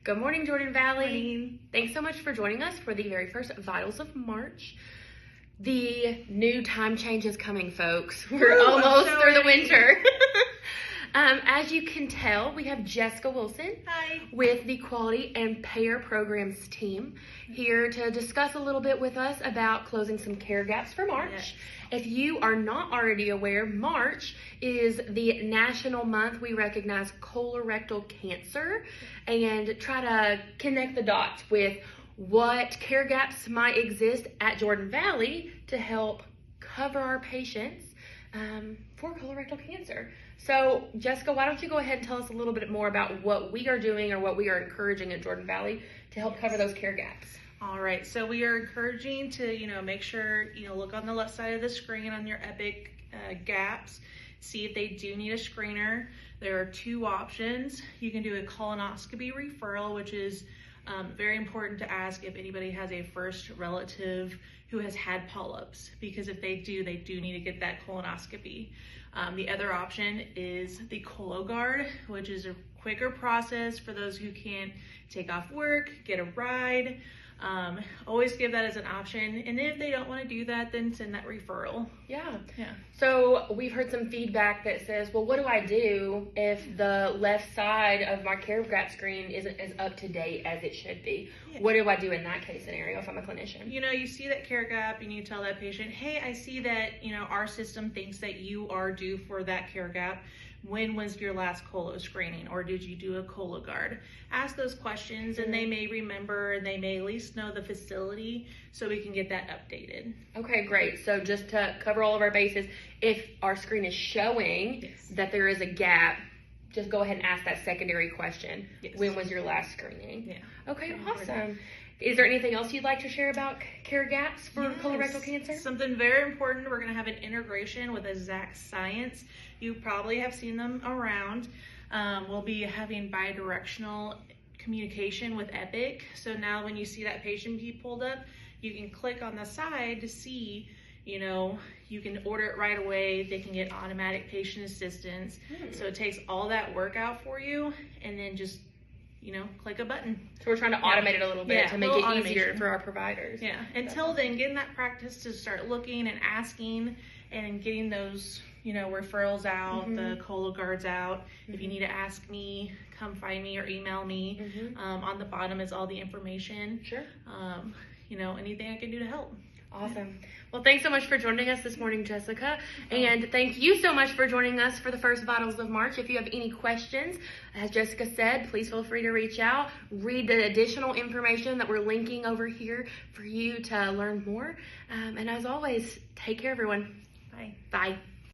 Good morning, Jordan Valley. Morning. Thanks so much for joining us for the very first Vitals of March. The new time change is coming, folks. We're almost through the winter. As you can tell, we have Jessica Wilson with the Quality and Payer Programs team here to discuss a little bit with us about closing some care gaps for March. Yes. If you are not already aware, March is the national month we recognize colorectal cancer and try to connect the dots with what care gaps might exist at Jordan Valley to help cover our patients for colorectal cancer. So, Jessica, why don't you go ahead and tell us a little bit more about what we are doing or what we are encouraging at Jordan Valley to help cover those care gaps? All right, so we are encouraging to, make sure, look on the left side of the screen on your Epic gaps, see if they do need a screener. There are two options. You can do a colonoscopy referral, which is very important to ask if anybody has a first relative who has had polyps, because if they do need to get that colonoscopy. The other option is the Cologuard, which is a quicker process for those who can't take off work, get a ride. Always give that as an option. And then if they don't want to do that, then send that referral. Yeah. So we've heard some feedback that says, well, what do I do if the left side of my care gap screen isn't as up to date as it should be? Yeah. What do I do in that case scenario if I'm a clinician? You see that care gap and you tell that patient, hey, I see that, our system thinks that you are due for that care gap. When was your last colo screening, or did you do a Cologuard? Ask those questions and they may remember, and they may at least know the facility so we can get that updated. Okay, great. So just to cover all of our bases, if our screen is showing that there is a gap, just go ahead and ask that secondary question. Yes. When was your last screening? Yeah. Okay, awesome. Is there anything else you'd like to share about care gaps for colorectal cancer? Something very important. We're going to have an integration with Exact Science. You probably have seen them around. We'll be having bidirectional communication with Epic. So now when you see that patient be pulled up, you can click on the side to see, you can order it right away. They can get automatic patient assistance. So it takes all that work out for you, and then just click a button. So we're trying to automate it a little bit to make it easier for our providers. Yeah. Until then, getting that practice to start looking and asking and getting those, referrals out, the Cologuards out. If you need to ask me, come find me or email me. On the bottom is all the information. Sure. Anything I can do to help. Awesome. Well, thanks so much for joining us this morning, Jessica. And thank you so much for joining us for the first Vitals of March. If you have any questions, as Jessica said, please feel free to reach out. Read the additional information that we're linking over here for you to learn more. And as always, take care, everyone. Bye. Bye.